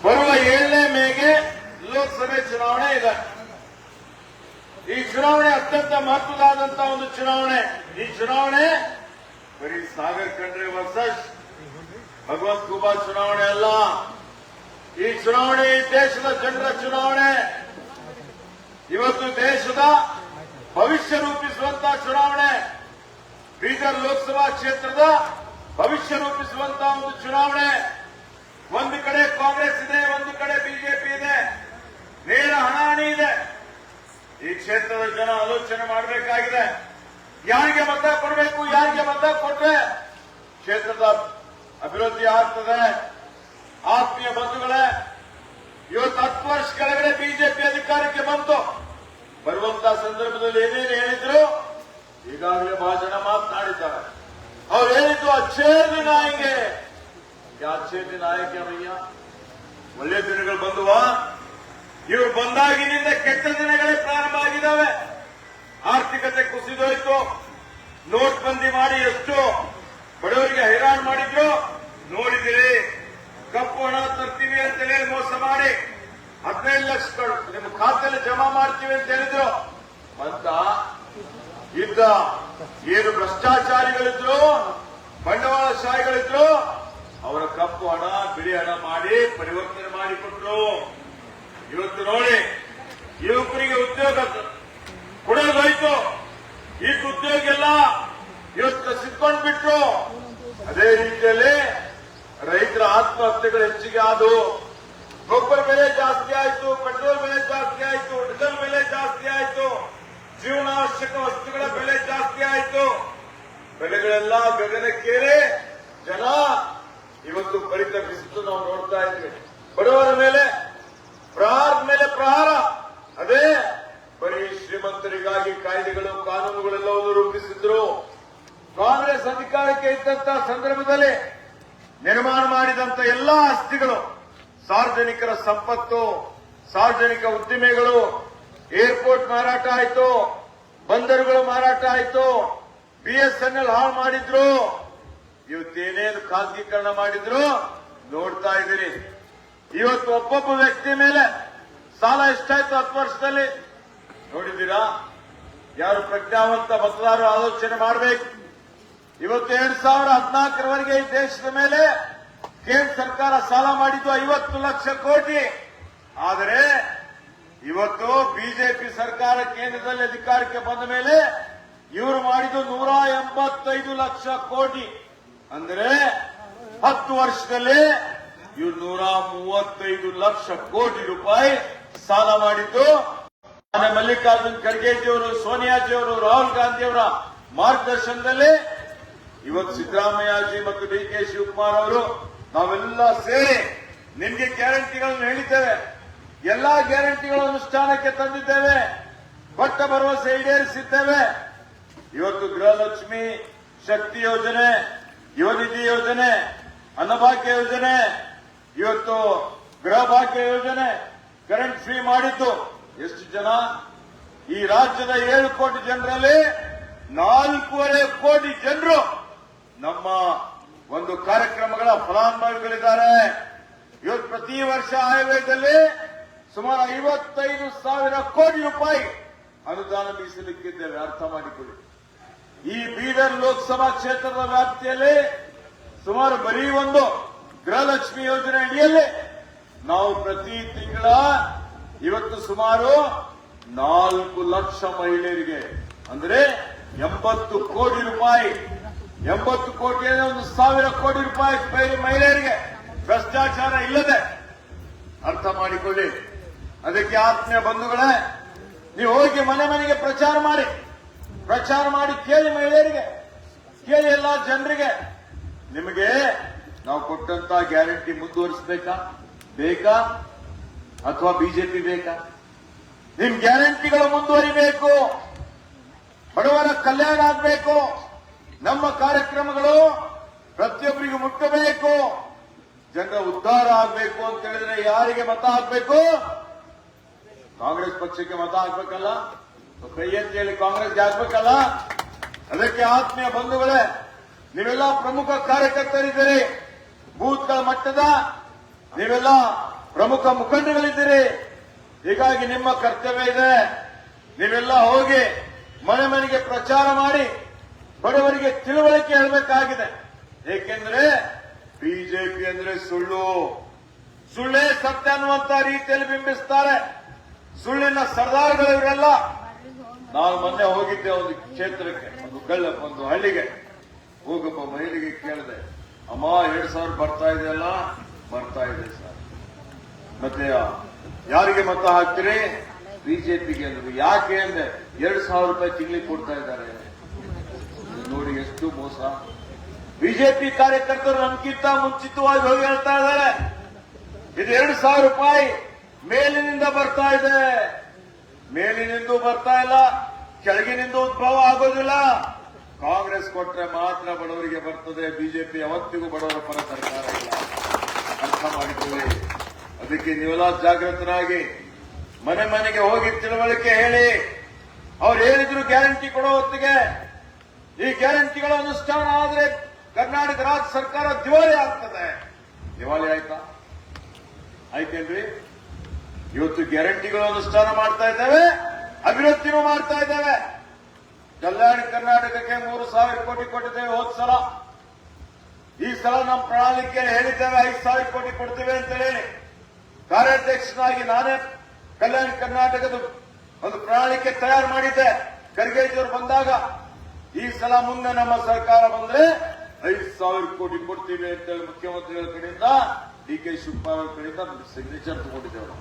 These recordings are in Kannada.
ಬರುವ 7ನೇ ಮೇಗೆ ಲೋಕಸಭೆ ಚುನಾವಣೆ ಇದೆ. ಈ ಚುನಾವಣೆ ಅತ್ಯಂತ ಮಹತ್ವದಾದಂತಹ ಒಂದು ಚುನಾವಣೆ. ಈ ಚುನಾವಣೆ ಬರೀ ಸಾಗರ್ ಖಂಡ್ರೆ ವರ್ಸಸ್ ಭಗವಂತ ಖೂಬಾ ಚುನಾವಣೆ ಅಲ್ಲ. ಈ ಚುನಾವಣೆ ಈ ದೇಶದ ಜನರ ಚುನಾವಣೆ. ಇವತ್ತು ದೇಶದ ಭವಿಷ್ಯ ರೂಪಿಸುವಂತಹ ಚುನಾವಣೆ. ಬೀದರ್ ಲೋಕಸಭಾ ಕ್ಷೇತ್ರದ ಭವಿಷ್ಯ ರೂಪಿಸುವಂತಹ ಒಂದು ಚುನಾವಣೆ. ಒಂದು ಕಡೆ ಕಾಂಗ್ರೆಸ್ ಇದೆ, ಒಂದು ಕಡೆ ಬಿಜೆಪಿ ಇದೆ, ನೇರ ಹಣಾಹಣಿ ಇದೆ. ಈ ಕ್ಷೇತ್ರದ ಜನ ಆಲೋಚನೆ ಮಾಡಬೇಕಾಗಿದೆ. ಯಾರಿಗೆ ಮತ ಕೊಡಬೇಕು, ಯಾರಿಗೆ ಮತ ಕೊಟ್ಟರೆ ಕ್ಷೇತ್ರದ ಅಭಿವೃದ್ಧಿ ಆಗ್ತದೆ. ಆತ್ಮೀಯ ಬಂಧುಗಳೇ, ಇವತ್ತು 10 ವರ್ಷ ಕೆಳಗಡೆ ಬಿಜೆಪಿ ಅಧಿಕಾರಕ್ಕೆ ಬಂತು. ಬರುವಂತಹ ಸಂದರ್ಭದಲ್ಲಿ ಏನೇನು ಹೇಳಿದ್ರು ಈಗಾಗಲೇ ಬಹಳ ಜನ ಮಾತನಾಡಿದ್ದಾರೆ. ಅವ್ರು ಹೇಳಿದ್ದು ಅಚ್ಚೇ ದಿನ ಹಿಂಗೆ. ಅಚ್ಚೇ ದಿನ ಆಯ್ಕೆ ಭಯ್ಯ, ಒಳ್ಳೆ ದಿನಗಳು ಬಂದುವಾ? ಇವರು ಬಂದಾಗಿನಿಂದ ಕೆಟ್ಟ ದಿನಗಳೇ ಪ್ರಾರಂಭ ಆಗಿದ್ದಾವೆ. ಆರ್ಥಿಕತೆ ಕುಸಿದೋಯ್ತು. ನೋಟ್ ಬಂದಿ ಮಾಡಿ ಎಷ್ಟು ಬಡವರಿಗೆ ಹೈರಾಣ ಮಾಡಿದ್ರು ನೋಡಿದಿರಿ. ಕಪ್ಪು ಹಣ ತರ್ತೀವಿ ಅಂತ ಹೇಳಿ ಮೋಸ ಮಾಡಿ 15 ಲಕ್ಷ ನಿಮ್ಮ ಖಾತೆಯಲ್ಲಿ ಜಮಾ ಮಾಡ್ತೀವಿ ಅಂತ ಹೇಳಿದ್ರು. ಅಂತ ಇದ್ದ ಏನು ಭ್ರಷ್ಟಾಚಾರಿಗಳಿದ್ರು, ಬಂಡವಾಳಶಾಹಿಗಳಿದ್ರು, ಅವರ ಕಪ್ಪು ಹಣ ಬಿಳಿ ಹಣ ಮಾಡಿ ಪರಿವರ್ತನೆ ಮಾಡಿಕೊಟ್ರು. ಇವತ್ತು ನೋಡಿ, ಯುವಕರಿಗೆ ಉದ್ಯೋಗ ಕೊಡೋದಾಯ್ತು. ಈ ಉದ್ಯೋಗ ಎಲ್ಲ ಇವತ್ತು ಸಿಕ್ಕೊಂಡು ಬಿಟ್ರು. ಅದೇ ರೀತಿಯಲ್ಲಿ ರೈತರ ಆತ್ಮಹತ್ಯೆಗಳು ಹೆಚ್ಚಿಗೆ ಆದವು. ಗೊಬ್ಬರ ಬೆಲೆ ಜಾಸ್ತಿ ಆಯಿತು, ಪೆಟ್ರೋಲ್ ಬೆಲೆ ಜಾಸ್ತಿ ಆಯಿತು, ಡೀಸೆಲ್ ಬೆಲೆ ಜಾಸ್ತಿ ಆಯಿತು, ಜೀವನಾವಶ್ಯಕ ವಸ್ತುಗಳ ಬೆಲೆ ಜಾಸ್ತಿ ಆಯಿತು. ಬೆಲೆಗಳೆಲ್ಲ ಗಗನಕ್ಕೇರಿ ಜನ ಇವತ್ತು ಪರಿತಪಿಸಿದ್ದು ನಾವು ನೋಡ್ತಾ ಇದ್ವಿ. ಬಡವರ ಮೇಲೆ ಪ್ರಹಾರದ ಮೇಲೆ ಪ್ರಹಾರ. ಅದೇ ಬರೀ ಶ್ರೀಮಂತರಿಗಾಗಿ ಕಾಯ್ದೆಗಳು, ಕಾನೂನುಗಳೆಲ್ಲವನ್ನು ರೂಪಿಸಿದ್ರು. ಕಾಂಗ್ರೆಸ್ ಅಧಿಕಾರಕ್ಕೆ ಇದ್ದಂತಹ ಸಂದರ್ಭದಲ್ಲಿ ನಿರ್ಮಾಣ ಮಾಡಿದಂತ ಎಲ್ಲಾ ಆಸ್ತಿಗಳು, ಸಾರ್ವಜನಿಕರ ಸಂಪತ್ತು, ಸಾರ್ವಜನಿಕ ಉದ್ದಿಮೆಗಳು, ಏರ್ಪೋರ್ಟ್ ಮಾರಾಟ ಆಯಿತು, ಬಂದರುಗಳು ಮಾರಾಟ ಆಯಿತು, ಬಿಎಸ್ಎನ್ಎಲ್ ಹಾಳು ಮಾಡಿದ್ರು. ಇವತ್ತೇನೇನು ಖಾಸಗೀಕರಣ ಮಾಡಿದ್ರು ನೋಡ್ತಾ ಇದ್ದೀರಿ. ಇವತ್ತು ಒಬ್ಬೊಬ್ಬ ವ್ಯಕ್ತಿ ಮೇಲೆ ಸಾಲ ಎಷ್ಟಾಯ್ತು 10 ವರ್ಷದಲ್ಲಿ ನೋಡಿದ್ದೀರಾ? ಯಾರು ಪ್ರಜ್ಞಾವಂತ ಮತದಾರರು ಆಲೋಚನೆ ಮಾಡಬೇಕು. ಇವತ್ತು 2014ರವರೆಗೆ ಈ ದೇಶದ ಮೇಲೆ ಕೇಂದ್ರ ಸರ್ಕಾರ ಸಾಲ ಮಾಡಿದ್ದು 50 ಲಕ್ಷ ಕೋಟಿ. ಆದರೆ ಇವತ್ತು ಬಿಜೆಪಿ ಸರ್ಕಾರ ಕೇಂದ್ರದಲ್ಲಿ ಅಧಿಕಾರಕ್ಕೆ ಬಂದ ಮೇಲೆ ಇವರು ಮಾಡಿದ್ದು 185 ಲಕ್ಷ ಕೋಟಿ. ಅಂದರೆ 10 ವರ್ಷದಲ್ಲಿ ಇವರು 135 ಲಕ್ಷ ಕೋಟಿ ರೂಪಾಯಿ ಸಾಲ ಮಾಡಿದ್ದು. ಮಲ್ಲಿಕಾರ್ಜುನ್ ಖರ್ಗೆಜಿಯವರು, ಸೋನಿಯಾಜಿಯವರು, ರಾಹುಲ್ ಗಾಂಧಿಯವರ ಮಾರ್ಗದರ್ಶನದಲ್ಲಿ ಇವತ್ತು ಸಿದ್ದರಾಮಯ್ಯಜಿ ಮತ್ತು ಡಿ ಕೆ ಶಿವಕುಮಾರ್ ಅವರು ನಾವೆಲ್ಲ ಸೇರಿ ನಿಮಗೆ ಗ್ಯಾರಂಟಿಗಳನ್ನು ಹೇಳಿದ್ದೇವೆ. ಎಲ್ಲಾ ಗ್ಯಾರಂಟಿಗಳ ಅನುಷ್ಠಾನಕ್ಕೆ ತಂದಿದ್ದೇವೆ. ಕೊಟ್ಟ ಭರವಸೆ ಈಡೇರಿಸಿದ್ದೇವೆ. ಇವತ್ತು ಗೃಹಲಕ್ಷ್ಮಿ, ಶಕ್ತಿ ಯೋಜನೆ, ಯುವನಿಧಿ ಯೋಜನೆ, ಅನ್ನಭಾಗ್ಯ ಯೋಜನೆ, ಇವತ್ತು ಗೃಹ ಭಾಗ್ಯ ಯೋಜನೆ, ಕರೆಂಟ್ ಫ್ರೀ ಮಾಡಿದ್ದು ಎಷ್ಟು ಜನ? ಈ ರಾಜ್ಯದ 7 ಕೋಟಿ ಜನರಲ್ಲಿ 4.5 ಕೋಟಿ ಜನರು ನಮ್ಮ ಒಂದು ಕಾರ್ಯಕ್ರಮಗಳ ಫಲಾನುಭವಿಗಳಿದ್ದಾರೆ. ಇವತ್ತು ಪ್ರತಿ ವರ್ಷ ಆಯವ್ಯಯದಲ್ಲಿ ಸುಮಾರು 55,000 ಕೋಟಿ ರೂಪಾಯಿ ಅನುದಾನ ಮೀಸಲಿಕ್ಕಿದ್ದೇವೆ. ಅರ್ಥ ಮಾಡಿಕೊಳ್ಳಿ. ಈ ಬೀದರ್ ಲೋಕಸಭಾ ಕ್ಷೇತ್ರದ ವ್ಯಾಪ್ತಿಯಲ್ಲಿ ಸುಮಾರು ಬರೀ ಒಂದು ಗೃಹಲಕ್ಷ್ಮಿ ಯೋಜನೆ ಅಡಿಯಲ್ಲಿ ನಾವು ಪ್ರತಿ ತಿಂಗಳ ಇವತ್ತು ಸುಮಾರು 4 ಲಕ್ಷ ಮಹಿಳೆಯರಿಗೆ, ಅಂದ್ರೆ 80 ಕೋಟಿ ರೂಪಾಯಿ, 80 ಕೋಟಿ 1,000 ಕೋಟಿ ರೂಪಾಯಿ ಮಹಿಳೆಯರಿಗೆ ಭ್ರಷ್ಟಾಚಾರ ಇಲ್ಲದೆ. ಅರ್ಥ ಮಾಡಿಕೊಳ್ಳಿ. ಅದಕ್ಕೆ ಆತ್ಮೀಯ ಬಂಧುಗಳೇ, ನೀವು ಹೋಗಿ ಮನೆ ಮನೆಗೆ ಪ್ರಚಾರ ಮಾಡಿ ಕೇಳಿ, ಮಹಿಳೆಯರಿಗೆ ಕೇಳಿ, ಎಲ್ಲಾ ಜನರಿಗೆ ನಿಮಗೆ ನಾವು ಕೊಟ್ಟಂತ ಗ್ಯಾರಂಟಿ ಬೇಕಾ ಅಥವಾ ಬಿಜೆಪಿ ಬೇಕಾ? ನಿಮ್ ಗ್ಯಾರಂಟಿಗಳು ಮುಂದುವರಿಬೇಕು. ಬಡವರ ಕಲ್ಯಾಣ ಆಗಬೇಕು. ನಮ್ಮ ಕಾರ್ಯಕ್ರಮಗಳು ಪ್ರತಿಯೊಬ್ಬರಿಗೂ ಮುಟ್ಟಬೇಕು. ಜನರ ಉದ್ಧಾರ ಆಗಬೇಕು ಅಂತ ಹೇಳಿದ್ರೆ ಯಾರಿಗೆ ಮತ ಹಾಕಬೇಕು? ಕಾಂಗ್ರೆಸ್ ಪಕ್ಷಕ್ಕೆ ಮತ ಹಾಕ್ಬೇಕಲ್ಲ? ಕೈ ಅಂತ ಹೇಳಿ ಕಾಂಗ್ರೆಸ್ಗೆ ಹಾಕ್ಬೇಕಲ್ಲ? ಅದಕ್ಕೆ ಆತ್ಮೀಯ ಬಂಧುಗಳೇ, ನೀವೆಲ್ಲ ಪ್ರಮುಖ ಕಾರ್ಯಕರ್ತರಿದ್ದೀರಿ. ಬೂತ್ಗಳ ಮಟ್ಟದ ನೀವೆಲ್ಲ ಪ್ರಮುಖ ಮುಖಂಡಗಳಿದ್ದೀರಿ. ಹೀಗಾಗಿ ನಿಮ್ಮ ಕರ್ತವ್ಯ ಇದೆ. ನೀವೆಲ್ಲ ಹೋಗಿ ಮನೆ ಮನೆಗೆ ಪ್ರಚಾರ ಮಾಡಿ ಬಡವರಿಗೆ ತಿಳುವಳಿಕೆ ಹೇಳಬೇಕಾಗಿದೆ. ಏಕೆಂದ್ರೆ ಬಿಜೆಪಿ ಅಂದ್ರೆ ಸುಳ್ಳೇ ಸತ್ಯ ಅನ್ನುವಂತ ರೀತಿಯಲ್ಲಿ ಬಿಂಬಿಸ್ತಾರೆ. ಸುಳ್ಳಿನ ಸರ್ದಾರ್ಗಳು ಇವರೆಲ್ಲ. ನಾನು ಮೊನ್ನೆ ಹೋಗಿದ್ದೆ ಒಂದು ಕ್ಷೇತ್ರಕ್ಕೆ, ಒಂದು ಹಳ್ಳಿಗೆ. ಹೋಗಪ್ಪ ಮಹಿಳೆಗೆ ಕೇಳಿದೆ, ಅಮ್ಮ 2,000 ಬರ್ತಾ ಇದೆಯಲ್ಲ? ಬರ್ತಾ ಇದೆ ಸರ್. ಮತ್ತೆ ಯಾರಿಗೆ ಮತ ಹಾಕ್ತೀರಿ? ಬಿಜೆಪಿಗೆ ಅಂದ್ರು. ಯಾಕೆ ಅಂದ್ರೆ 2,000 ರೂಪಾಯಿ ತಿಂಗಳಿಗೆ ಕೊಡ್ತಾ ಇದ್ದಾರೆ. ನೋಡಿ ಎಷ್ಟು ಮೋಸ. ಬಿಜೆಪಿ ಕಾರ್ಯಕರ್ತರು ನಮ್ಗಿಂತ ಮುಂಚಿತವಾಗಿ ಹೋಗಿ ಹೇಳ್ತಾ ಇದ್ದಾರೆ, ಇದು 2,000 ರೂಪಾಯಿ ಮೇಲಿನಿಂದ ಬರ್ತಾ ಇದೆ. ಮೇಲಿನಿಂದ ಬರ್ತಾ ಇಲ್ಲ, ಕೆಳಗಿನಿಂದ ಉದ್ಭವ ಆಗೋದಿಲ್ಲ. ಕಾಂಗ್ರೆಸ್ ಕೊಟ್ರೆ ಮಾತ್ರ ಬಡವರಿಗೆ ಬರ್ತದೆ. ಬಿಜೆಪಿ ಯಾವತ್ತಿಗೂ ಬಡವರ ಪರ ಸರ್ಕಾರ ಇಲ್ಲ. ಅರ್ಥ ಮಾಡಿಕೊಳ್ಳಿ. ಅದಕ್ಕೆ ನೀವೆಲ್ಲ ಜಾಗೃತರಾಗಿ ಮನೆ ಮನೆಗೆ ಹೋಗಿ ತಿಳುವಳಿಕೆ ಹೇಳಿ. ಅವ್ರು ಹೇಳಿದ್ರು ಗ್ಯಾರಂಟಿ ಕೊಡೋ ಹೊತ್ತಿಗೆ ಈ ಗ್ಯಾರಂಟಿಗಳ ಅನುಷ್ಠಾನ ಆದ್ರೆ ಕರ್ನಾಟಕ ರಾಜ್ಯ ಸರ್ಕಾರ ದಿವಾಳಿ ಆಗ್ತದೆ. ದಿವಾಳಿ ಆಯ್ತಾ? ಆಯ್ತೇನ್ರಿ? ಇವತ್ತು ಗ್ಯಾರಂಟಿಗಳು ಅನುಷ್ಠಾನ ಮಾಡ್ತಾ ಇದ್ದೇವೆ, ಅಭಿವೃದ್ಧಿನೂ ಮಾಡ್ತಾ ಇದ್ದೇವೆ. ಕಲ್ಯಾಣ ಕರ್ನಾಟಕಕ್ಕೆ 3,000 ಕೋಟಿ ಕೊಟ್ಟಿದ್ದೇವೆ ಹೋದ ಸಲ. ಈ ಸಲ ನಮ್ಮ ಪ್ರಣಾಳಿಕೆಯಲ್ಲಿ ಹೇಳಿದ್ದೇವೆ 5,000 ಕೋಟಿ ಕೊಡ್ತೇವೆ ಅಂತ ಹೇಳಿ. ಕಾರ್ಯಾಧ್ಯಕ್ಷನಾಗಿ ನಾನೇ ಕಲ್ಯಾಣ ಕರ್ನಾಟಕದ ಒಂದು ಪ್ರಣಾಳಿಕೆ ತಯಾರು ಮಾಡಿದ್ದೆ ಖರ್ಗೆಜಿಯವರು ಬಂದಾಗ. ಈ ಸಲ ಮುಂದೆ ನಮ್ಮ ಸರ್ಕಾರ ಬಂದ್ರೆ 5,000 ಕೋಟಿ ಕೊಡ್ತೀವಿ ಅಂತೇಳಿ ಮುಖ್ಯಮಂತ್ರಿಗಳ ಕಡೆಯಿಂದ, ಡಿ.ಕೆ. ಶಿವಕುಮಾರ್ ಅವರ ಕಡೆಯಿಂದ ಸಿಗ್ನೇಚರ್ ತಗೊಂಡಿದ್ದೇವೆ.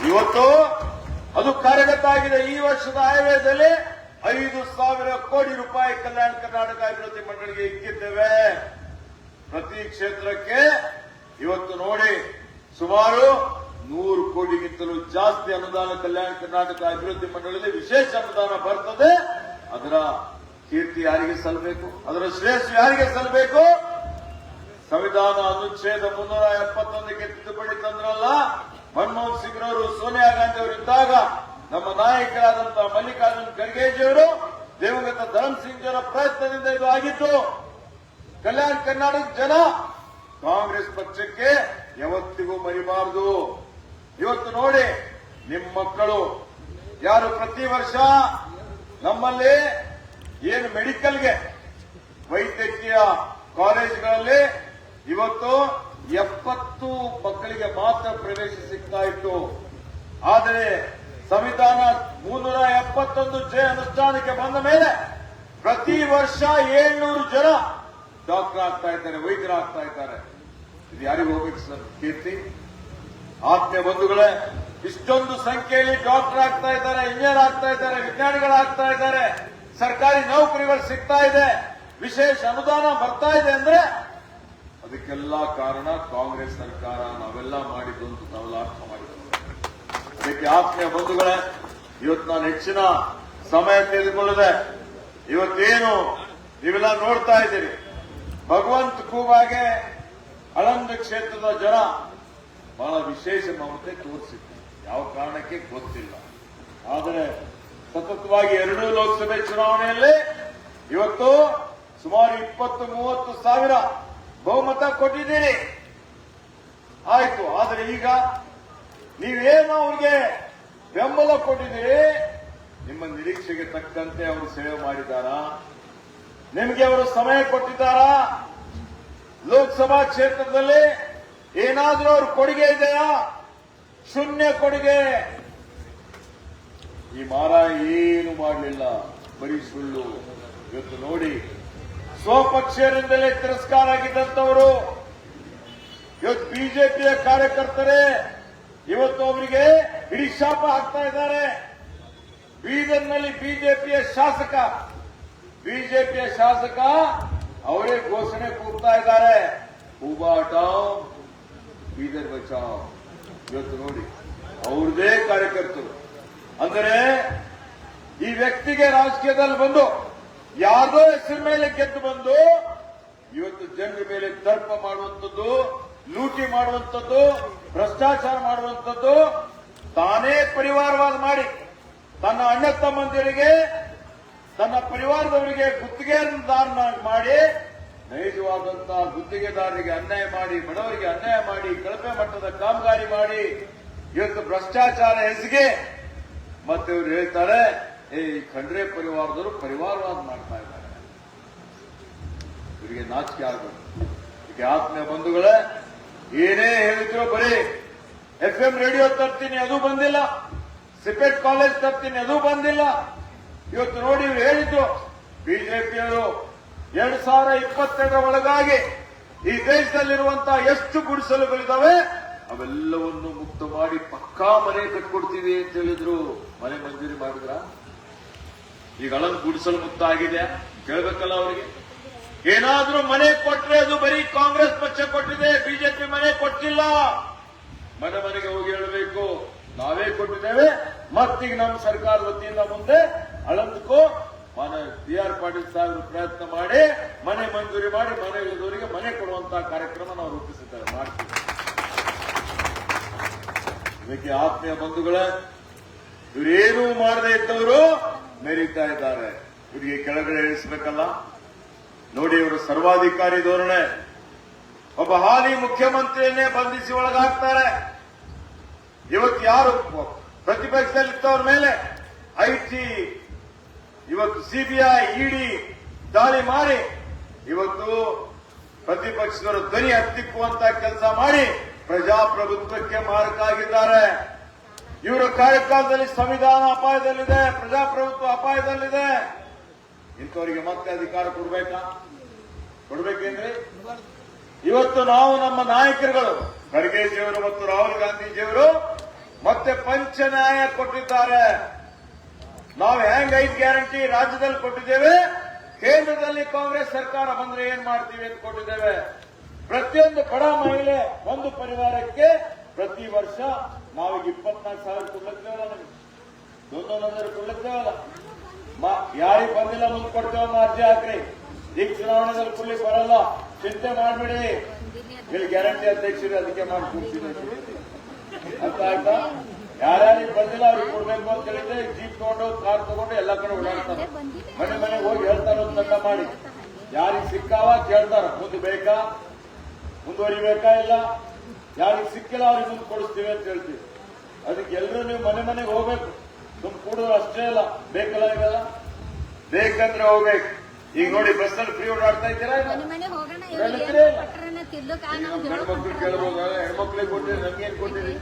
ಇವತ್ತು ಅದು ಕಾರ್ಯಗತ ಆಗಿದೆ. ಈ ವರ್ಷದ ಆಯವ್ಯಯದಲ್ಲಿ 5,000 ಕೋಟಿ ರೂಪಾಯಿ ಕಲ್ಯಾಣ ಕರ್ನಾಟಕ ಅಭಿವೃದ್ಧಿ ಮಂಡಳಿಗೆ ಇಕ್ಕಿದ್ದೇವೆ. ಪ್ರತಿ ಕ್ಷೇತ್ರಕ್ಕೆ ಇವತ್ತು ನೋಡಿ ಸುಮಾರು 100 ಕೋಟಿಗಿಂತಲೂ ಜಾಸ್ತಿ ಅನುದಾನ ಕಲ್ಯಾಣ ಕರ್ನಾಟಕ ಅಭಿವೃದ್ಧಿ ಮಂಡಳಿಯಲ್ಲಿ ವಿಶೇಷ ಅನುದಾನ ಬರ್ತದೆ. ಅದರ ಕೀರ್ತಿ ಯಾರಿಗೆ ಸಲ್ಲಬೇಕು? ಅದರ ಶ್ರೇಷ್ಠ ಯಾರಿಗೆ ಸಲ್ಲಬೇಕು? ಸಂವಿಧಾನ ಅನುಚ್ಛೇದ 371ಕ್ಕೆ ತಿದ್ದುಪಡಿ ತಂದ್ರಲ್ಲ, ಮನಮೋಹನ್ ಸಿಂಗ್ರವರು, ಸೋನಿಯಾ ಗಾಂಧಿ ಅವರು ಇದ್ದಾಗ ನಮ್ಮ ನಾಯಕರಾದಂತಹ ಮಲ್ಲಿಕಾರ್ಜುನ್ ಖರ್ಗೆಜಿಯವರು, ದಿವಂಗತ ಧರಮ್ ಸಿಂಗ್ ಅವರ ಪ್ರಯತ್ನದಿಂದ ಇದು ಆಗಿತ್ತು. ಕಲ್ಯಾಣ ಕರ್ನಾಟಕ ಜನ ಕಾಂಗ್ರೆಸ್ ಪಕ್ಷಕ್ಕೆ ಯಾವತ್ತಿಗೂ ಮರಿಬಾರದು. ಇವತ್ತು ನೋಡಿ, ನಿಮ್ಮ ಮಕ್ಕಳು ಯಾರು ಪ್ರತಿ ವರ್ಷ ನಮ್ಮಲ್ಲಿ ಏನು ಮೆಡಿಕಲ್ಗೆ ವೈದ್ಯಕೀಯ ಕಾಲೇಜುಗಳಲ್ಲಿ ಇವತ್ತು 70 ಮಕ್ಕಳಿಗೆ ಮಾತ್ರ ಪ್ರವೇಶ ಸಿಗ್ತಾ ಇತ್ತು. ಆದರೆ ಸಂವಿಧಾನ 371 ಅನುಷ್ಠಾನಕ್ಕೆ ಬಂದ ಮೇಲೆ ಪ್ರತಿ ವರ್ಷ 700 ಜನ ಡಾಕ್ಟರ್ ಆಗ್ತಾ ಇದ್ದಾರೆ, ವೈದ್ಯರಾಗ್ತಾ ಇದ್ದಾರೆ. ಇದು ಯಾರಿಗೂ ಹೋಗ್ಬೇಕು ಸರ್ ಕೀರ್ತಿ? ಆತ್ಮೀಯ ಬಂಧುಗಳೇ, ಇಷ್ಟೊಂದು ಸಂಖ್ಯೆಯಲ್ಲಿ ಡಾಕ್ಟರ್ ಆಗ್ತಾ ಇದ್ದಾರೆ, ಇಂಜಿನಿಯರ್ ಆಗ್ತಾ ಇದ್ದಾರೆ, ವಿಜ್ಞಾನಿಗಳಾಗ್ತಾ ಇದ್ದಾರೆ, ಸರ್ಕಾರಿ ನೌಕರಿಗಳು ಸಿಗ್ತಾ ಇದೆ, ವಿಶೇಷ ಅನುದಾನ ಬರ್ತಾ ಇದೆ ಅಂದ್ರೆ ಅದಕ್ಕೆಲ್ಲ ಕಾರಣ ಕಾಂಗ್ರೆಸ್ ಸರ್ಕಾರ. ನಾವೆಲ್ಲ ಮಾಡಿದ್ದು ಅಂತ ನಾವೆಲ್ಲ ಅರ್ಥ ಮಾಡಿದ್ದೇವೆ. ಅದಕ್ಕೆ ಆತ್ಮೀಯ ಬಂಧುಗಳೇ, ಇವತ್ತು ನಾನು ಹೆಚ್ಚಿನ ಸಮಯ ತೆಗೆದುಕೊಳ್ಳದೆ, ಇವತ್ತೇನು ನೀವೆಲ್ಲ ನೋಡ್ತಾ ಇದ್ದೀರಿ, ಭಗವಂತ ಖೂಬಾಗೆ ಆಳಂದ ಕ್ಷೇತ್ರದ ಜನ ಬಹಳ ವಿಶೇಷ ಮಮತೆ ತೋರಿಸಿದ್ರು. ಯಾವ ಕಾರಣಕ್ಕೆ ಗೊತ್ತಿಲ್ಲ. ಆದರೆ ಸತತವಾಗಿ 2 ಲೋಕಸಭೆ ಚುನಾವಣೆಯಲ್ಲಿ ಇವತ್ತು ಸುಮಾರು 20-30 ಸಾವಿರ ಬಹುಮತ ಕೊಟ್ಟಿದ್ದೀರಿ. ಆಯ್ತು. ಆದರೆ ಈಗ ನೀವೇನು ಅವ್ರಿಗೆ ಬೆಂಬಲ ಕೊಟ್ಟಿದ್ದೀರಿ, ನಿಮ್ಮ ನಿರೀಕ್ಷೆಗೆ ತಕ್ಕಂತೆ ಅವರು ಸೇವೆ ಮಾಡಿದಾರಾ? ನಿಮಗೆ ಅವರು ಸಮಯ ಕೊಟ್ಟಿದ್ದಾರಾ? ಲೋಕಸಭಾ ಕ್ಷೇತ್ರದಲ್ಲಿ ಏನಾದರೂ ಅವ್ರ ಕೊಡುಗೆ ಇದೆಯಾ? ಶೂನ್ಯ ಕೊಡುಗೆ. ಈ ಮಾರ ಏನು ಮಾಡಲಿಲ್ಲ, ಬರೀ ಸುಳ್ಳು. ಇವತ್ತು ನೋಡಿ, ಸ್ವಪಕ್ಷರಿಂದಲೇ ತಿರಸ್ಕಾರ ಆಗಿದ್ದಂತವರು ಇವತ್ತು ಬಿಜೆಪಿಯ ಕಾರ್ಯಕರ್ತರೇ ಇವತ್ತು ಅವರಿಗೆ ಹಿಡಿಶಾಪ ಹಾಕ್ತಾ ಇದ್ದಾರೆ. ಬೀದರ್ನಲ್ಲಿ ಬಿಜೆಪಿಯ ಶಾಸಕ ಅವರೇ ಘೋಷಣೆ ಕೂಗ್ತಾ ಇದ್ದಾರೆ, ಹೂಬಾ ಹಟಾವ್ ಬೀದರ್ ಬಚಾವ್. ಇವತ್ತು ನೋಡಿ, ಅವ್ರದೇ ಕಾರ್ಯಕರ್ತರು. ಅಂದರೆ ಈ ವ್ಯಕ್ತಿಗೆ ರಾಜಕೀಯದಲ್ಲಿ ಬಂದು ಯಾರ್ದೋ ಹೆಸರು ಮೇಲೆ ಗೆದ್ದು ಬಂದು ಇವತ್ತು ಜನರ ಮೇಲೆ ದರ್ಪ ಮಾಡುವಂಥದ್ದು, ಲೂಟಿ ಮಾಡುವಂಥದ್ದು, ಭ್ರಷ್ಟಾಚಾರ ಮಾಡುವಂಥದ್ದು, ತಾನೇ ಪರಿವಾರವಾದ ಮಾಡಿ ತನ್ನ ಅಣ್ಣ ತಮ್ಮಂದಿರಿಗೆ, ತನ್ನ ಪರಿವಾರದವರಿಗೆ ಗುತ್ತಿಗೆದಾರನಾಗಿ ಮಾಡಿ ನೈಜವಾದಂತಹ ಗುತ್ತಿಗೆದಾರರಿಗೆ ಅನ್ಯಾಯ ಮಾಡಿ, ಬಡವರಿಗೆ ಅನ್ಯಾಯ ಮಾಡಿ, ಕಳಪೆ ಮಟ್ಟದ ಕಾಮಗಾರಿ ಮಾಡಿ, ಇವತ್ತು ಭ್ರಷ್ಟಾಚಾರ ಎಸಗಿ ಮತ್ತೆ ಇವರು ಹೇಳ್ತಾರೆ ಈ ಖಂಡ್ರೆ ಪರಿವಾರದವರು ಪರಿವಾರವಾದ ಮಾಡ್ತಾ ಇದ್ದಾರೆ. ಇವರಿಗೆ ನಾಚಿಕೆ ಆಗಬೇಕು. ಈಗ ಆತ್ಮೀಯ ಬಂಧುಗಳೇ, ಏನೇ ಹೇಳಿದ್ರು ಬರೀ FM ರೇಡಿಯೋ ತರ್ತೀನಿ ಅದು ಬಂದಿಲ್ಲ, ಸಿಪೆಟ್ ಕಾಲೇಜ್ ತರ್ತೀನಿ ಅದು ಬಂದಿಲ್ಲ. ಇವತ್ತು ನೋಡಿ ಇವ್ರು ಹೇಳಿದ್ರು ಬಿಜೆಪಿಯವರು 2022 ಒಳಗಾಗಿ ಈ ದೇಶದಲ್ಲಿರುವಂತಹ ಎಷ್ಟು ಗುಡಿಸಲುಗಳಿದ್ದಾವೆ ಅವೆಲ್ಲವನ್ನು ಮುಕ್ತ ಮಾಡಿ ಪಕ್ಕಾ ಮನೆ ಕಟ್ಕೊಡ್ತೀವಿ ಅಂತ ಹೇಳಿದ್ರು. ಮನೆ ಮಂಜೂರಿ ಮಾಡಿದ್ರ? ಈಗ ಅಳಂದ್ ಗುಡಿಸಲು ಮುಕ್ತ ಆಗಿದೆ ಕೇಳಬೇಕಲ್ಲ ಅವರಿಗೆ. ಏನಾದ್ರೂ ಮನೆ ಕೊಟ್ರೆ ಅದು ಬರೀ ಕಾಂಗ್ರೆಸ್ ಪಕ್ಷ ಕೊಟ್ಟಿದೆ, ಬಿಜೆಪಿ ಮನೆ ಕೊಟ್ಟಿಲ್ಲ. ಮನೆ ಮನೆಗೆ ಹೋಗಿ ಹೇಳಬೇಕು ನಾವೇ ಕೊಟ್ಟಿದ್ದೇವೆ, ಮತ್ತೀಗ ನಮ್ಮ ಸರ್ಕಾರದ ವತಿಯಿಂದ ಮುಂದೆ ಅಳಂದಕ್ಕೂ TR ಪಾಟೀಲ್ ಸಾಹೇಬರು ಪ್ರಯತ್ನ ಮಾಡಿ ಮನೆ ಮಂಜೂರಿ ಮಾಡಿ ಮನೆ ಇಲ್ಲದವರಿಗೆ ಮನೆ ಕೊಡುವಂತಹ ಕಾರ್ಯಕ್ರಮ ನಾವು ರೂಪಿಸಿದ್ದೇವೆ, ಮಾಡ್ತೀವಿ. ಇದಕ್ಕೆ ಆತ್ಮೀಯ ಬಂಧುಗಳೇ, ಇವರೇನೂ ಮಾಡದೇ ಇದ್ದವರು ಮೆರೀತಾ ಇದ್ದಾರೆ. ಇವರಿಗೆ ಕೆಳಗಡೆ ಇಳಿಸಬೇಕಲ್ಲ. ನೋಡಿ, ಇವರು ಸರ್ವಾಧಿಕಾರಿ ಧೋರಣೆ. ಒಬ್ಬ ಹಾಲಿ ಮುಖ್ಯಮಂತ್ರಿಯನ್ನೇ ಬಂಧಿಸಿ ಒಳಗಾಗ್ತಾರೆ. ಇವತ್ತು ಯಾರು ಪ್ರತಿಪಕ್ಷದಲ್ಲಿದ್ದವ್ರ ಮೇಲೆ ಐಟಿ, ಇವತ್ತು CBI, ED ದಾಳಿ ಮಾಡಿ ಇವತ್ತು ಪ್ರತಿಪಕ್ಷದವರ ಧ್ವನಿ ಹತ್ತಿಕ್ಕುವಂತ ಕೆಲಸ ಮಾಡಿ ಪ್ರಜಾಪ್ರಭುತ್ವಕ್ಕೆ ಮಾರಕ ಆಗಿದ್ದಾರೆ. ಇವರ ಕಾರ್ಯಕಾಲದಲ್ಲಿ ಸಂವಿಧಾನ ಅಪಾಯದಲ್ಲಿದೆ, ಪ್ರಜಾಪ್ರಭುತ್ವ ಅಪಾಯದಲ್ಲಿದೆ. ಇಂಥವರಿಗೆ ಮತ್ತೆ ಅಧಿಕಾರ ಕೊಡ್ಬೇಕಾ? ಕೊಡ್ಬೇಕೇನ್ರಿ? ಇವತ್ತು ನಾವು ನಮ್ಮ ನಾಯಕರುಗಳು ಖರ್ಗೆಜಿಯವರು ಮತ್ತು ರಾಹುಲ್ ಗಾಂಧೀಜಿಯವರು ಮತ್ತೆ ಪಂಚ ನ್ಯಾಯ ಕೊಟ್ಟಿದ್ದಾರೆ. ನಾವು ಹೆಂಗ್ 5 ಗ್ಯಾರಂಟಿ ರಾಜ್ಯದಲ್ಲಿ ಕೊಟ್ಟಿದ್ದೇವೆ, ಕೇಂದ್ರದಲ್ಲಿ ಕಾಂಗ್ರೆಸ್ ಸರ್ಕಾರ ಬಂದ್ರೆ ಏನ್ ಮಾಡ್ತೀವಿ ಅಂತ ಕೊಟ್ಟಿದ್ದೇವೆ. ಪ್ರತಿಯೊಂದು ಬಡ ಮಹಿಳೆ, ಒಂದು ಪರಿವಾರಕ್ಕೆ ಪ್ರತಿ ವರ್ಷ ನಾವೀಗ 24,000 ಕೊಡ್ಲತ್ತೇವಲ್ಲ, ನಮಗೆ 1,000 ಕೊಡ್ಲತ್ತೇವಲ್ಲ. ಯಾರಿಗೆ ಬಂದಿಲ್ಲ ಮುಂದೆ ಕೊಡ್ತೇವನ್ನ ಅರ್ಜಿ ಹಾಕ್ರಿ. ಈಗ ಚುನಾವಣೆದಲ್ಲಿ ಕೊಡ್ಲಿಕ್ಕೆ ಬರಲ್ಲ, ಚಿಂತೆ ಮಾಡ್ಬಿಡಿ. ಇಲ್ಲಿ ಗ್ಯಾರಂಟಿ ಅಧ್ಯಕ್ಷರು ಅದಕ್ಕೆ ಮಾಡಿ ಕೂಡ್ತೀನಿ ಅಂತ ಆಯ್ತಾ? ಯಾರ್ಯಾರಿಗೆ ಬಂದಿಲ್ಲ ಅವ್ರಿಗೆ ಕೊಡ್ಬೇಕು ಅಂತ ಹೇಳಿದ್ರೆ ಜೀಪ್ ತಗೊಂಡು ಕಾರ್ ತಗೊಂಡು ಎಲ್ಲ ಕಡೆ ಓಡಾಡ್ತಾರೆ. ಮನೆ ಮನೆಗೆ ಹೋಗಿ ಹೇಳ್ತಾರ ತಂಡ ಮಾಡಿ. ಯಾರಿಗೆ ಸಿಕ್ಕಾವ ಕೇಳ್ತಾರ, ಮುಂದೆ ಬೇಕಾ, ಮುಂದುವರಿಬೇಕಾ ಇಲ್ಲ. ಯಾರಿಗೆ ಸಿಕ್ಕಿಲ್ಲ ಅವ್ರಿಗೆ ಮುಂದೆ ಕೊಡಿಸ್ತೀವಿ ಅಂತ ಹೇಳ್ತೀವಿ. ಅದಕ್ಕೆ ಎಲ್ಲರೂ ನೀವು ಮನೆ ಮನೆಗೆ ಹೋಗ್ಬೇಕು. ಸುಮ್ ಕೂಡೋದು ಅಷ್ಟೇ ಇಲ್ಲ, ಬೇಕಲ್ಲ ಇವೆಲ್ಲ. ಬೇಕಂದ್ರೆ ಹೋಗ್ಬೇಕು. ಈಗ ನೋಡಿ ಬಸ್ಸಲ್ಲಿ ಫ್ರೀ ಓಡಾಡ್ತಾ ಇದ್ದೀರಾ? ಹೆಣ್ಮಕ್ಳು ಕೇಳಬಹುದು, ಹೆಣ್ಮಕ್ಳಿಗೆ ಕೊಟ್ಟಿರಿ, ನಮ್ಗೇನ್ ಕೊಟ್ಟಿರಿ?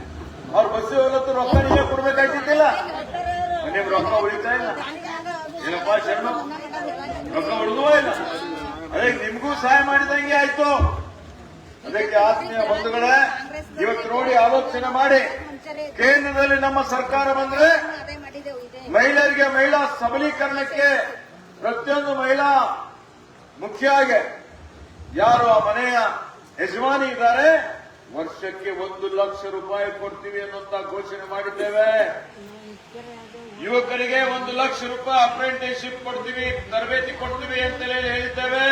ಅವ್ರ ಬಸ್ ಹೋಗ್ಲತ್ತು ರೊಕ್ಕ ನೀವೇ ಕೊಡ್ಬೇಕಾಗಿದ್ದಿಲ್ಲ. ನಿಮ್ ರೊಕ್ಕ ಉಳಿತಾ ಇಲ್ಲ ಏನಪ್ಪಾ ಶರ್ಮ, ರೊಕ್ಕ ಉಳಿದುವ ಇಲ್ಲ. ಅದೇ ನಿಮ್ಗೂ ಸಹಾಯ ಮಾಡಿದಂಗೆ ಆಯ್ತು. ಅದಕ್ಕೆ ಆತ್ಮೀಯ ಬಂಧುಗಳೇ, ಇವತ್ತು ನೋಡಿ ಆಲೋಚನೆ ಮಾಡಿ, ಕೇಂದ್ರದಲ್ಲಿ ನಮ್ಮ ಸರ್ಕಾರ ಬಂದ್ರೆ ಮಹಿಳೆಯರಿಗೆ ಮಹಿಳಾ ಸಬಲೀಕರಣಕ್ಕೆ ಪ್ರತಿಯೊಂದು ಮಹಿಳಾ ಮುಖ್ಯವಾಗಿ ಯಾರು ಆ ಮನೆಯ ಯಜಮಾನಿ ಇದ್ದಾರೆ ವರ್ಷಕ್ಕೆ 1 ಲಕ್ಷ ರೂಪಾಯಿ ಕೊಡ್ತೀವಿ ಅನ್ನುವಂತ ಘೋಷಣೆ ಮಾಡಿದ್ದೇವೆ. ಯುವಕರಿಗೆ 1 ಲಕ್ಷ ರೂಪಾಯಿ ಅಪ್ರೆಂಟಿಸ್ಶಿಪ್ ಕೊಡ್ತೀವಿ, ತರಬೇತಿ ಕೊಡ್ತೀವಿ ಅಂತ ಹೇಳಿದ್ದೇವೆ.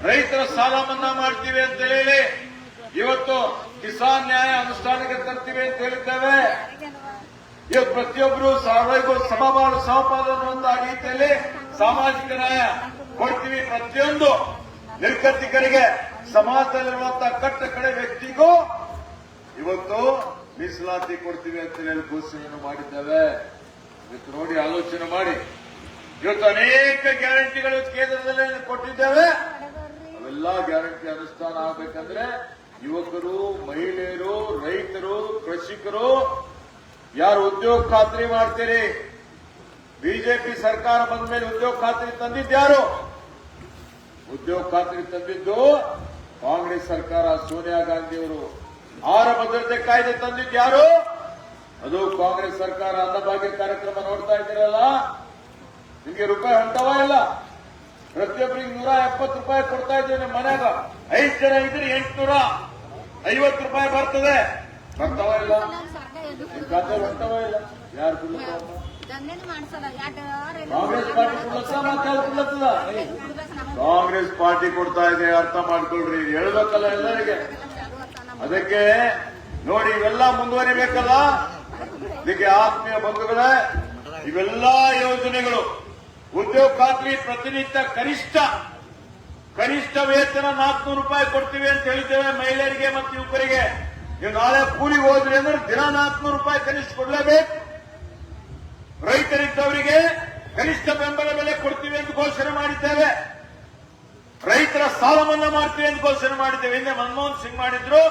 ರೈತರ ಸಾಲ ಮನ್ನಾ ಮಾಡ್ತೀವಿ ಅಂತ ಹೇಳಿ ಇವತ್ತು ಕಿಸಾನ್ ನ್ಯಾಯ ಅನುಷ್ಠಾನಕ್ಕೆ ತರ್ತೀವಿ ಅಂತ ಹೇಳಿದ್ದೇವೆ. ಇವತ್ತು ಪ್ರತಿಯೊಬ್ಬರು ಸಮಬಾಳು ಸಮಪಾಲು ಅನ್ನುವಂತ ರೀತಿಯಲ್ಲಿ ಸಾಮಾಜಿಕ ನ್ಯಾಯ ಕೊಡ್ತೀವಿ. ಪ್ರತಿಯೊಂದು ನಿರ್ಗತಿಕರಿಗೆ, ಸಮಾಜದಲ್ಲಿರುವಂತಹ ಕಟ್ಟ ಕಡೆ ವ್ಯಕ್ತಿಗೂ ಇವತ್ತು ಮೀಸಲಾತಿ ಕೊಡ್ತೀವಿ ಅಂತ ಹೇಳಿ ಘೋಷಣೆಯನ್ನು ಮಾಡಿದ್ದೇವೆ. ಇವತ್ತು ನೋಡಿ ಆಲೋಚನೆ ಮಾಡಿ, ಇವತ್ತು ಅನೇಕ ಗ್ಯಾರಂಟಿಗಳು ಕೇಂದ್ರದಲ್ಲಿ ಕೊಟ್ಟಿದ್ದೇವೆ. ಅವೆಲ್ಲ ಗ್ಯಾರಂಟಿ ಅನುಷ್ಠಾನ ಆಗಬೇಕಂದ್ರೆ ಯುವಕರು, ಮಹಿಳೆಯರು, ರೈತರು, ಕೃಷಿಕರು ಯಾರು ಉದ್ಯೋಗ ಖಾತ್ರಿ ಮಾಡ್ತೀರಿ? ಬಿಜೆಪಿ ಸರ್ಕಾರ ಬಂದ ಮೇಲೆ ಉದ್ಯೋಗ ಖಾತ್ರಿ ತಂದಿದ್ಯಾರು? ಉದ್ಯೋಗ ಖಾತ್ರಿ ತಂದಿದ್ದು ಕಾಂಗ್ರೆಸ್ ಸರ್ಕಾರ, ಸೋನಿಯಾ ಗಾಂಧಿಯವರು. ಆಹಾರ ಭದ್ರತೆ ಕಾಯ್ದೆ ತಂದಿದ್ಯಾರು? ಅದು ಕಾಂಗ್ರೆಸ್ ಸರ್ಕಾರ. ಅನ್ನಭಾಗ್ಯ ಕಾರ್ಯಕ್ರಮ ನೋಡ್ತಾ ಇದ್ದೀರಲ್ಲ, ನಿಮ್ಗೆ ರೂಪಾಯಿ ಹೊಂಟವ ಇಲ್ಲ. ಪ್ರತಿಯೊಬ್ಬರಿಗೆ 170 ರೂಪಾಯಿ ಕೊಡ್ತಾ ಇದ್ದೀವಿ. ನಿಮ್ಮ ಮನ್ಯಾಗ 5 ಜನ ಇದ್ರೆ 850 ರೂಪಾಯಿ ಬರ್ತದೆ. ಬರ್ತಾವ ಇಲ್ಲ? ನಿಮ್ ಖಾತೆ ಹೊಂಟವ ಇಲ್ಲ? ಯಾರು ಕೊಡ್ಲತ್ತವ? ಕಾಂಗ್ರೆಸ್ ಪಾರ್ಟಿ ಕೊಡ್ಲತ್ತ, ಮತ್ತೆ ಯಾರು ಕೊಡ್ಲತ್ತದ? ಕಾಂಗ್ರೆಸ್ ಪಾರ್ಟಿ ಕೊಡ್ತಾ ಇದೆ, ಅರ್ಥ ಮಾಡ್ಕೊಳ್ರಿ. ಹೇಳ್ಬೇಕಲ್ಲ ಎಲ್ಲರಿಗೆ. ಅದಕ್ಕೆ ನೋಡಿ ಇವೆಲ್ಲ ಮುಂದುವರಿಬೇಕಲ್ಲ. ಇದಕ್ಕೆ ಆತ್ಮೀಯ ಬಂಧುಗಳೇ, ಇವೆಲ್ಲ ಯೋಜನೆಗಳು, ಉದ್ಯೋಗ ಖಾತ್ರಿ ಪ್ರತಿನಿತ್ಯ ಕನಿಷ್ಠ ಕನಿಷ್ಠ ವೇತನ 400 ರೂಪಾಯಿ ಕೊಡ್ತೀವಿ ಅಂತ ಹೇಳಿದ್ದೇವೆ ಮಹಿಳೆಯರಿಗೆ ಮತ್ತು ಯುವಕರಿಗೆ. ನೀವು ನಾಳೆ ಕೂಲಿಗೆ ಹೋದ್ರಿ ಅಂದ್ರೆ ದಿನ 400 ರೂಪಾಯಿ ಕನಿಷ್ಠ ಕೊಡಲೇಬೇಕು. ರೈತರಿದ್ದವರಿಗೆ ಕನಿಷ್ಠ ಬೆಂಬಲ ಬೆಲೆ ಕೊಡ್ತೀವಿ ಅಂತ ಘೋಷಣೆ ಮಾಡಿದ್ದೇವೆ. ರೈತರ ಸಾಲ ಮನ್ನಾ ಮಾಡ್ತೀವಿ ಅಂತ ಘೋಷಣೆ ಮಾಡಿದ್ದೇವೆ. ಹಿಂದೆ ಮನಮೋಹನ್ ಸಿಂಗ್ ಮಾಡಿದ್ರು,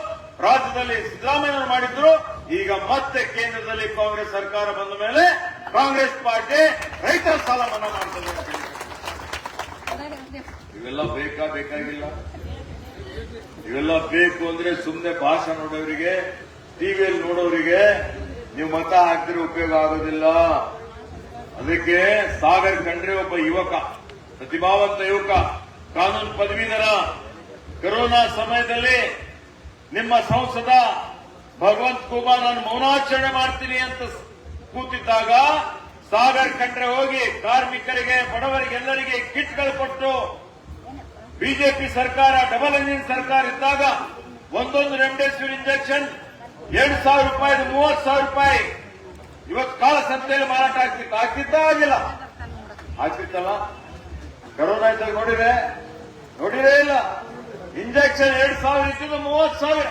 ರಾಜ್ಯದಲ್ಲಿ ಸಿದ್ದರಾಮಯ್ಯ ಮಾಡಿದ್ರು. ಈಗ ಮತ್ತೆ ಕೇಂದ್ರದಲ್ಲಿ ಕಾಂಗ್ರೆಸ್ ಸರ್ಕಾರ ಬಂದ ಮೇಲೆ ಕಾಂಗ್ರೆಸ್ ಪಾರ್ಟಿ ರೈತರ ಸಾಲ ಮನ್ನಾ ಮಾಡ್ತದೆ ಅಂತ ಹೇಳಿದ್ರು. ಇವೆಲ್ಲ ಬೇಕಾಗಿಲ್ಲ. ಇವೆಲ್ಲ ಬೇಕು ಅಂದ್ರೆ ಸುಮ್ಮನೆ ಭಾಷಣ ನೋಡೋರಿಗೆ, ಟಿವಿಯಲ್ಲಿ ನೋಡೋರಿಗೆ ನೀವು ಮತ ಹಾಕಿದ್ರೆ ಉಪಯೋಗ ಆಗೋದಿಲ್ಲ. ಅದಕ್ಕೆ ಸಾಗರ್ ಖಂಡ್ರೆ ಒಬ್ಬ ಯುವಕ, ಪ್ರತಿಭಾವಂತ ಯುವಕ, ಕಾನೂನು ಪದವೀಧರ. ಕೊರೋನಾ ಸಮಯದಲ್ಲಿ ನಿಮ್ಮ ಸಂಸದ ಭಗವಂತ ಖೂಬಾ ನಾನು ಮೌನಾಚರಣೆ ಮಾಡ್ತೀನಿ ಅಂತ ಕೂತಿದ್ದಾಗ ಸಾಗರ್ ಖಂಡ್ರೆ ಹೋಗಿ ಕಾರ್ಮಿಕರಿಗೆ, ಬಡವರಿಗೆ, ಎಲ್ಲರಿಗೆ ಕಿಟ್ಗಳು ಕೊಟ್ಟು, ಬಿಜೆಪಿ ಸರ್ಕಾರ ಡಬಲ್ ಇಂಜಿನ್ ಸರ್ಕಾರ ಇದ್ದಾಗ ಒಂದೊಂದು ರೆಮ್ಡೆಸಿವಿರ್ ಇಂಜೆಕ್ಷನ್ 2,000 ರೂಪಾಯಿ 30,000 ರೂಪಾಯಿ ಇವತ್ತು ಕಾಳಸಂತೆಯಲ್ಲಿ ಮಾರಾಟ ಆಗಿಲ್ಲ. ಆಗ್ತಿತ್ತಲ್ಲ. ಕೊರೋನಾ ಇದ್ದಾಗ ನೋಡಿರೇ ಇಲ್ಲ. ಇಂಜೆಕ್ಷನ್ 2,000 ಇಟ್ಟಿದ್ದು 30,000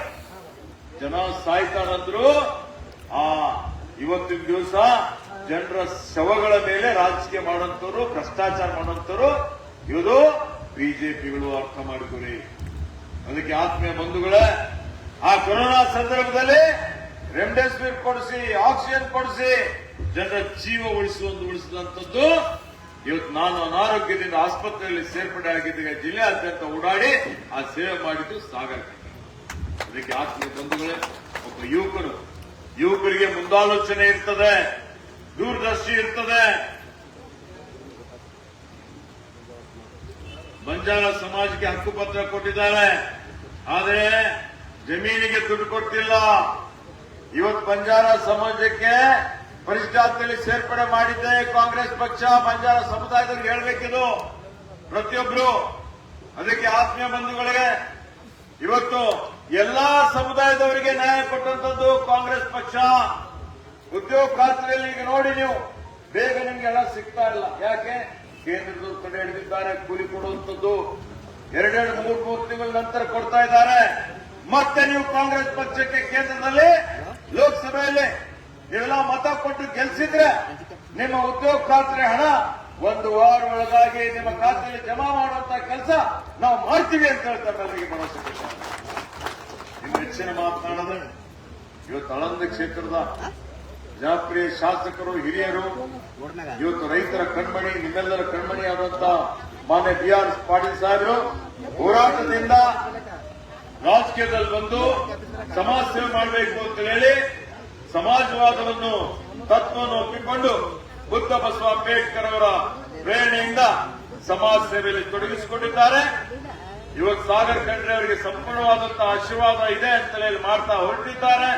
ಜನ ಸಾಯ್ತಾರಂದ್ರು. ಇವತ್ತಿನ ದಿವಸ ಜನರ ಶವಗಳ ಮೇಲೆ ರಾಜಕೀಯ ಮಾಡುವಂತವ್ರು, ಭ್ರಷ್ಟಾಚಾರ ಮಾಡುವಂತವ್ರು ಇವರು ಬಿಜೆಪಿಗಳು. ಅರ್ಥ ಮಾಡಿಕೊಳ್ಳಿ. ಅದಕ್ಕೆ ಆತ್ಮೀಯ ಬಂಧುಗಳೇ, ಆ ಕೊರೋನಾ ಸಂದರ್ಭದಲ್ಲಿ ರೆಮ್ಡೆಸಿವಿರ್ ಕೊಡಿಸಿ, ಆಕ್ಸಿಜನ್ ಕೊಡಿಸಿ ಜನರ ಜೀವ ಉಳಿಸಿದಂಥದ್ದು. ಇವತ್ತು ನಾನು ಅನಾರೋಗ್ಯದಿಂದ ಆಸ್ಪತ್ರೆಯಲ್ಲಿ ಸೇರ್ಪಡೆ ಆಗಿದ್ದಾಗ ಜಿಲ್ಲೆಯಾದ್ಯಂತ ಓಡಾಡಿ ಆ ಸೇವೆ ಮಾಡಿದ್ದು ಸಾಗರ್. ಅದಕ್ಕೆ ಆತ್ಮೀಯ ಬಂಧುಗಳೇ, ಒಬ್ಬ ಯುವಕರಿಗೆ ಮುಂದಾಲೋಚನೆ ಇರ್ತದೆ, ದೂರದೃಷ್ಟಿ ಇರ್ತದೆ. ಬಂಜಾರ ಸಮಾಜಕ್ಕೆ ಹಕ್ಕುಪತ್ರ ಕೊಟ್ಟಿದ್ದಾರೆ, ಆದರೆ ಜಮೀನಿಗೆ ದುಡ್ಡು ಕೊಟ್ಟಿಲ್ಲ. ಇವತ್ತು ಬಂಜಾರ ಸಮಾಜಕ್ಕೆ ಪರಿಷ್ಠಾತದಲ್ಲಿ ಸೇರ್ಪಡೆ ಮಾಡಿದ್ದೆ ಕಾಂಗ್ರೆಸ್ ಪಕ್ಷ. ಬಂಜಾರ ಸಮುದಾಯದವ್ರಿಗೆ ಹೇಳಬೇಕಿದು ಪ್ರತಿಯೊಬ್ರು. ಅದಕ್ಕೆ ಆತ್ಮೀಯ ಬಂಧುಗಳಿಗೆ, ಇವತ್ತು ಎಲ್ಲಾ ಸಮುದಾಯದವರಿಗೆ ನ್ಯಾಯ ಕೊಟ್ಟಂತದ್ದು ಕಾಂಗ್ರೆಸ್ ಪಕ್ಷ. ಉದ್ಯೋಗ ಖಾತ್ರಿಯಲ್ಲಿ ಈಗ ನೋಡಿ ನೀವು, ಬೇಗ ನಿಮ್ಗೆ ಹಣ ಸಿಗ್ತಾ ಇಲ್ಲ. ಯಾಕೆ? ಕೇಂದ್ರದವ್ರು ಕಡೆ ಹಿಡಿದಿದ್ದಾರೆ ಕೂಲಿ ಕೊಡುವಂಥದ್ದು. 2-3 ತಿಂಗಳ ನಂತರ ಕೊಡ್ತಾ ಇದ್ದಾರೆ. ಮತ್ತೆ ನೀವು ಕಾಂಗ್ರೆಸ್ ಪಕ್ಷಕ್ಕೆ ಕೇಂದ್ರದಲ್ಲಿ ಲೋಕಸಭೆಯಲ್ಲಿ ನೀವೆಲ್ಲ ಮತ ಕೊಟ್ಟು ಗೆಲ್ಸಿದ್ರೆ ನಿಮ್ಮ ಉದ್ಯೋಗ ಖಾತ್ರಿ ಹಣ 1 ವಾರ ಒಳಗಾಗಿ ನಿಮ್ಮ ಖಾತೆಯಲ್ಲಿ ಜಮಾ ಮಾಡುವಂತ ಕೆಲಸ ನಾವು ಮಾಡ್ತೀವಿ ಅಂತ ಹೇಳ್ತಾರೆ. ಅವರಿಗೆ ಭರವಸೆ ಕೊಡ್ತಾರೆ. ಇನ್ನು ಹೆಚ್ಚಿನ ಮಾತನಾಡಿದ್ರೆ, ಇವತ್ತು ಆಳಂದ ಕ್ಷೇತ್ರದ ಜನಪ್ರಿಯ ಶಾಸಕರು, ಹಿರಿಯರು, ಇವತ್ತು ರೈತರ ಕಣ್ಮಣಿ, ನಿಮ್ಮೆಲ್ಲರ ಕಣ್ಮಣಿ ಆದಂತ ಮಾನ್ಯ BR ಪಾಟೀಲ್ ಸಾಹೇಬರು ಹೋರಾಟದಿಂದ ರಾಜಕೀಯದಲ್ಲಿ ಬಂದು ಸಮಾಜ ಸೇವೆ ಮಾಡಬೇಕು ಅಂತ ಹೇಳಿ ಸಮಾಜವಾದವನ್ನು, ತತ್ವವನ್ನು ಒಪ್ಪಿಕೊಂಡು ಬುದ್ಧ ಬಸವ ಅಂಬೇಡ್ಕರ್ ಅವರ ಪ್ರೇರಣೆಯಿಂದ ಸಮಾಜ ಸೇವೆಯಲ್ಲಿ ತೊಡಗಿಸಿಕೊಂಡಿದ್ದಾರೆ. ಇವತ್ತು ಸಾಗರ್ ಖಂಡ್ರೆ ಅವರಿಗೆ ಸಂಪೂರ್ಣವಾದಂತಹ ಆಶೀರ್ವಾದ ಇದೆ ಅಂತ ಹೇಳಿ ಮಾಡ್ತಾ ಹೊರಟಿದ್ದಾರೆ.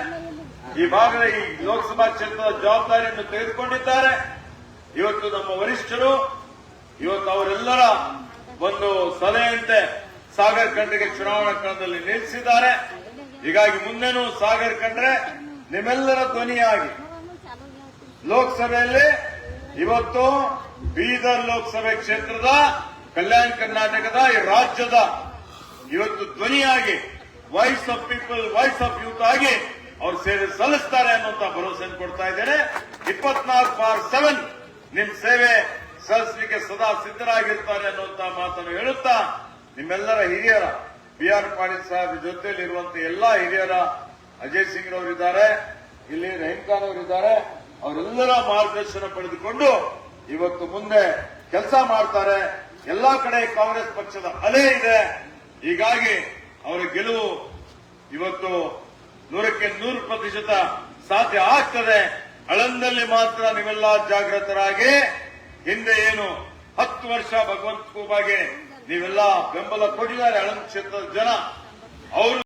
ಈ ಭಾಗದ ಈ ಲೋಕಸಭಾ ಕ್ಷೇತ್ರದ ಜವಾಬ್ದಾರಿಯನ್ನು ತೆಗೆದುಕೊಂಡಿದ್ದಾರೆ. ಇವತ್ತು ನಮ್ಮ ವರಿಷ್ಠರು ಇವತ್ತು ಅವರೆಲ್ಲರ ಒಂದು ಸಲಹೆಯಂತೆ ಸಾಗರ್ ಖಂಡ್ರೆಗೆ ಚುನಾವಣಾ ಕಣದಲ್ಲಿ ನಿಲ್ಲಿಸಿದ್ದಾರೆ. ಹೀಗಾಗಿ ಮುಂದೆನೂ ಸಾಗರ್ ಖಂಡ್ರೆ ನಿಮ್ಮೆಲ್ಲರ ಧ್ವನಿಯಾಗಿ ಲೋಕಸಭೆಯಲ್ಲಿ ಇವತ್ತು ಬೀದರ್ ಲೋಕಸಭೆ ಕ್ಷೇತ್ರದ, ಕಲ್ಯಾಣ ಕರ್ನಾಟಕದ, ಈ ರಾಜ್ಯದ ಇವತ್ತು ಧ್ವನಿಯಾಗಿ, voice of people, voice of youth ಆಗಿ ಅವರು ಸೇವೆ ಸಲ್ಲಿಸ್ತಾರೆ ಅನ್ನುವಂತ ಭರವಸೆಯನ್ನು ಕೊಡ್ತಾ ಇದ್ದೇನೆ. 24/7 ನಿಮ್ ಸೇವೆ ಸಲ್ಲಿಸಲಿಕ್ಕೆ ಸದಾ ಸಿದ್ಧರಾಗಿರ್ತಾರೆ ಅನ್ನುವಂತ ಮಾತನ್ನು ಹೇಳುತ್ತಾ, ನಿಮ್ಮೆಲ್ಲರ ಹಿರಿಯರ BR ಪಾಟೀಲ್ ಸಾಹೇಬ್ ಜೊತೆಯಲ್ಲಿ ಇರುವಂತಹ ಎಲ್ಲಾ ಹಿರಿಯರ, ಅಜಯ್ ಸಿಂಗ್ ರವರಿದ್ದಾರೆ, ಇಲ್ಲಿ ರಹೀಂ ಖಾನ್ ಅವರಿದ್ದಾರೆ, ಅವರೆಲ್ಲರ ಮಾರ್ಗದರ್ಶನ ಪಡೆದುಕೊಂಡು ಇವತ್ತು ಮುಂದೆ ಕೆಲಸ ಮಾಡ್ತಾರೆ. ಎಲ್ಲಾ ಕಡೆ ಕಾಂಗ್ರೆಸ್ ಪಕ್ಷದ ಅಲೆ ಇದೆ. ಹೀಗಾಗಿ ಅವರ ಗೆಲುವು ಇವತ್ತು 100% ಸಾಧ್ಯ ಆಗ್ತದೆ. ಆಳಂದಲ್ಲಿ ಮಾತ್ರ ನೀವೆಲ್ಲ ಜಾಗೃತರಾಗಿ, ಹಿಂದೆ ಏನು 10 ವರ್ಷ ಭಗವಂತ ಖೂಬಾಗೆ ನೀವೆಲ್ಲ ಬೆಂಬಲ ಕೊಟ್ಟಿದ್ದಾರೆ ಆಳಂದ ಕ್ಷೇತ್ರದ ಜನ, ಅವರು